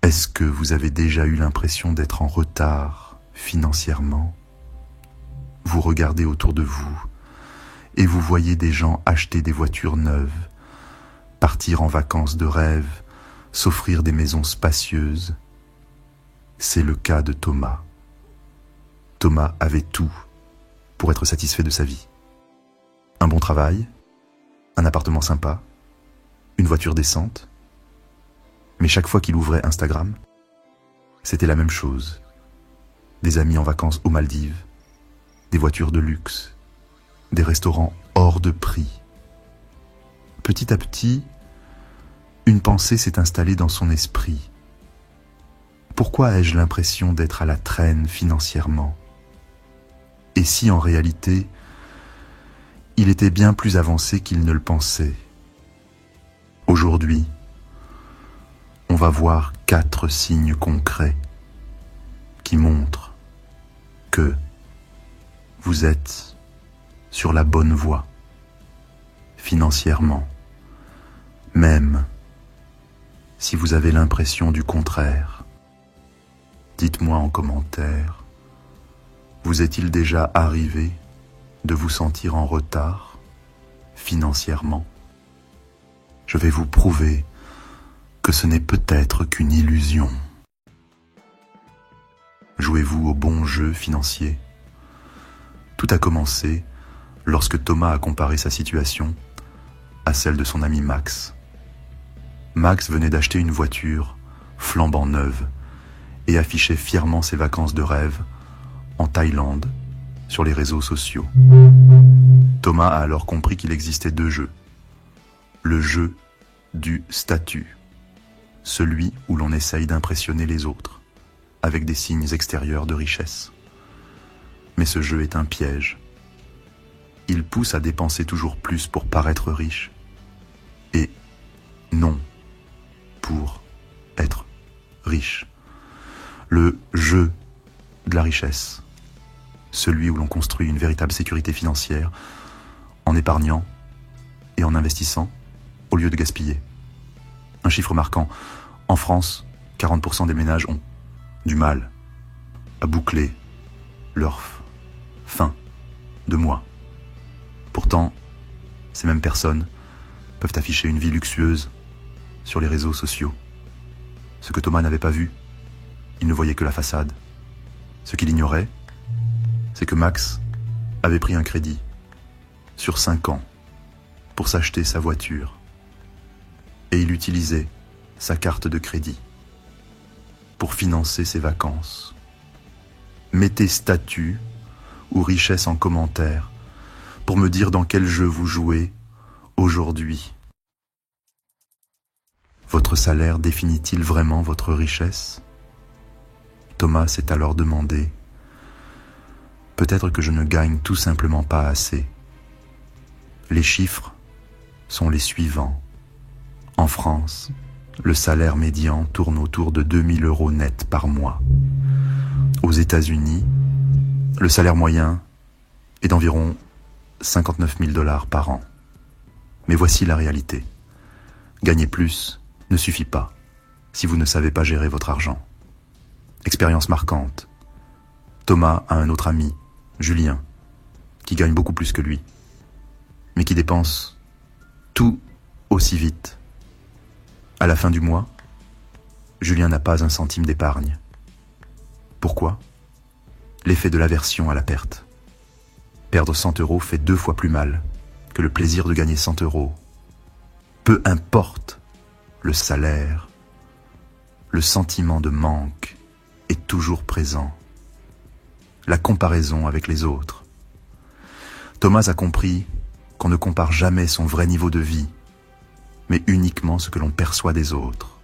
Est-ce que vous avez déjà eu l'impression d'être en retard financièrement? Vous regardez autour de vous et vous voyez des gens acheter des voitures neuves, partir en vacances de rêve, s'offrir des maisons spacieuses. C'est le cas de Thomas. Thomas avait tout pour être satisfait de sa vie. Un bon travail, un appartement sympa, une voiture décente. Mais chaque fois qu'il ouvrait Instagram, c'était la même chose. Des amis en vacances aux Maldives, des voitures de luxe, des restaurants hors de prix. Petit à petit, une pensée s'est installée dans son esprit. Pourquoi ai-je l'impression d'être à la traîne financièrement? Et si en réalité, il était bien plus avancé qu'il ne le pensait? Aujourd'hui, on va voir 4 signes concrets qui montrent que vous êtes sur la bonne voie, financièrement, même si vous avez l'impression du contraire. Dites-moi en commentaire, vous est-il déjà arrivé de vous sentir en retard financièrement? Je vais vous prouver que ce n'est peut-être qu'une illusion. Jouez-vous au bon jeu financier? Tout a commencé lorsque Thomas a comparé sa situation à celle de son ami Max. Max venait d'acheter une voiture flambant neuve et affichait fièrement ses vacances de rêve en Thaïlande sur les réseaux sociaux. Thomas a alors compris qu'il existait 2 jeux. Le jeu du statut, celui où l'on essaye d'impressionner les autres avec des signes extérieurs de richesse. Mais ce jeu est un piège. Il pousse à dépenser toujours plus pour paraître riche et non pour être riche. Le jeu de la richesse, celui où l'on construit une véritable sécurité financière en épargnant et en investissant au lieu de gaspiller. Un chiffre marquant, en France, 40% des ménages ont du mal à boucler leur fin de mois. Pourtant, ces mêmes personnes peuvent afficher une vie luxueuse sur les réseaux sociaux. Ce que Thomas n'avait pas vu, il ne voyait que la façade. Ce qu'il ignorait, c'est que Max avait pris un crédit sur 5 ans pour s'acheter sa voiture. Et il utilisait sa carte de crédit pour financer ses vacances. Mettez statut ou richesse en commentaire pour me dire dans quel jeu vous jouez aujourd'hui. Votre salaire définit-il vraiment votre richesse? Thomas s'est alors demandé, peut-être que je ne gagne tout simplement pas assez. Les chiffres sont les suivants. En France, le salaire médian tourne autour de 2 000 € net par mois. Aux États-Unis, le salaire moyen est d'environ 59 000 $ par an. Mais voici la réalité. Gagner plus ne suffit pas si vous ne savez pas gérer votre argent. Expérience marquante. Thomas a un autre ami, Julien, qui gagne beaucoup plus que lui, mais qui dépense tout aussi vite. À la fin du mois, Julien n'a pas un centime d'épargne. Pourquoi? L'effet de l'aversion à la perte. Perdre 100 € fait 2 fois plus mal que le plaisir de gagner 100 €. Peu importe le salaire, le sentiment de manque est toujours présent. La comparaison avec les autres. Thomas a compris qu'on ne compare jamais son vrai niveau de vie, mais uniquement ce que l'on perçoit des autres.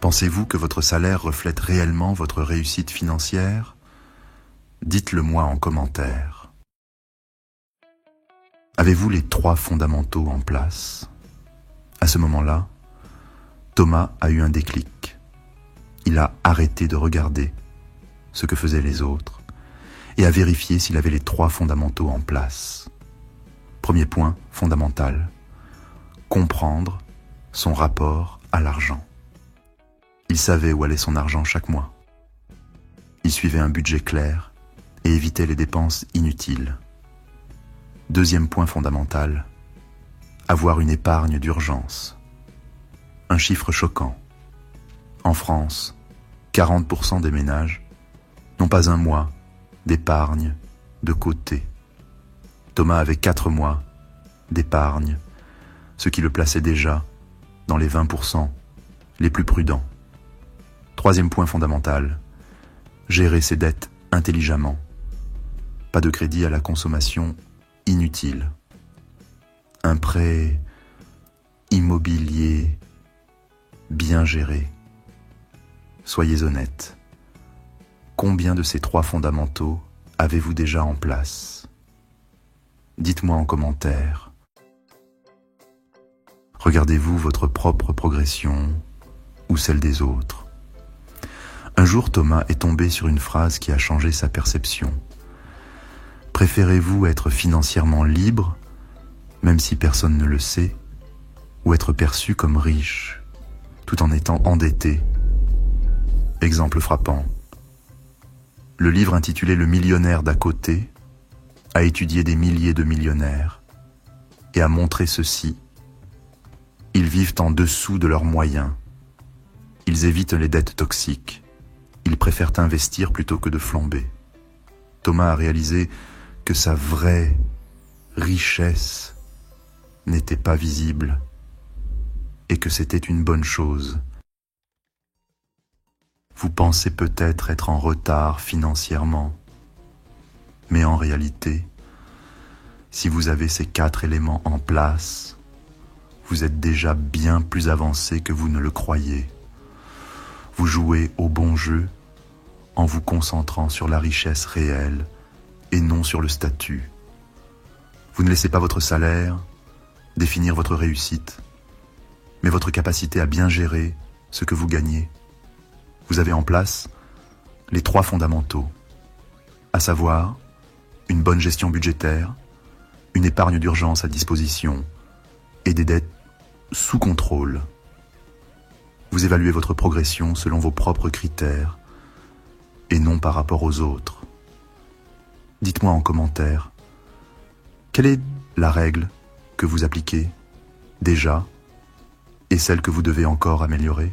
Pensez-vous que votre salaire reflète réellement votre réussite financière? Dites-le moi en commentaire. Avez-vous les 3 fondamentaux en place? À ce moment-là, Thomas a eu un déclic. Il a arrêté de regarder ce que faisaient les autres et a vérifié s'il avait les 3 fondamentaux en place. Premier point fondamental, comprendre son rapport à l'argent. Il savait où allait son argent chaque mois. Il suivait un budget clair et évitait les dépenses inutiles. Deuxième point fondamental, avoir une épargne d'urgence. Un chiffre choquant. En France, 40% des ménages n'ont pas un mois d'épargne de côté. Thomas avait 4 mois d'épargne, ce qui le plaçait déjà dans les 20% les plus prudents. Troisième point fondamental, gérer ses dettes intelligemment. Pas de crédit à la consommation inutile. Un prêt immobilier bien géré. Soyez honnête. Combien de ces 3 fondamentaux avez-vous déjà en place? Dites-moi en commentaire. Regardez-vous votre propre progression ou celle des autres? Un jour, Thomas est tombé sur une phrase qui a changé sa perception. Préférez-vous être financièrement libre, même si personne ne le sait, ou être perçu comme riche, tout en étant endetté? Exemple frappant. Le livre intitulé « Le millionnaire d'à côté » a étudié des milliers de millionnaires et a montré ceci. Ils vivent en dessous de leurs moyens. Ils évitent les dettes toxiques. Ils préfèrent investir plutôt que de flamber. Thomas a réalisé que sa vraie richesse n'était pas visible et que c'était une bonne chose. Vous pensez peut-être être en retard financièrement, mais en réalité, si vous avez ces 4 éléments en place, vous êtes déjà bien plus avancé que vous ne le croyez. Vous jouez au bon jeu en vous concentrant sur la richesse réelle et non sur le statut. Vous ne laissez pas votre salaire définir votre réussite, mais votre capacité à bien gérer ce que vous gagnez. Vous avez en place les 3 fondamentaux, à savoir une bonne gestion budgétaire, une épargne d'urgence à disposition et des dettes sous contrôle. Vous évaluez votre progression selon vos propres critères et non par rapport aux autres. Dites-moi en commentaire, quelle est la règle que vous appliquez déjà et celle que vous devez encore améliorer?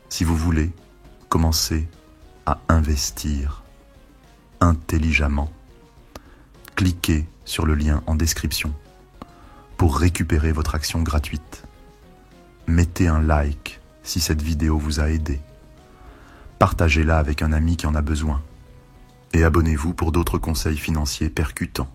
Si vous voulez commencer à investir intelligemment, cliquez sur le lien en description pour récupérer votre action gratuite. Mettez un like si cette vidéo vous a aidé. Partagez-la avec un ami qui en a besoin. Et abonnez-vous pour d'autres conseils financiers percutants.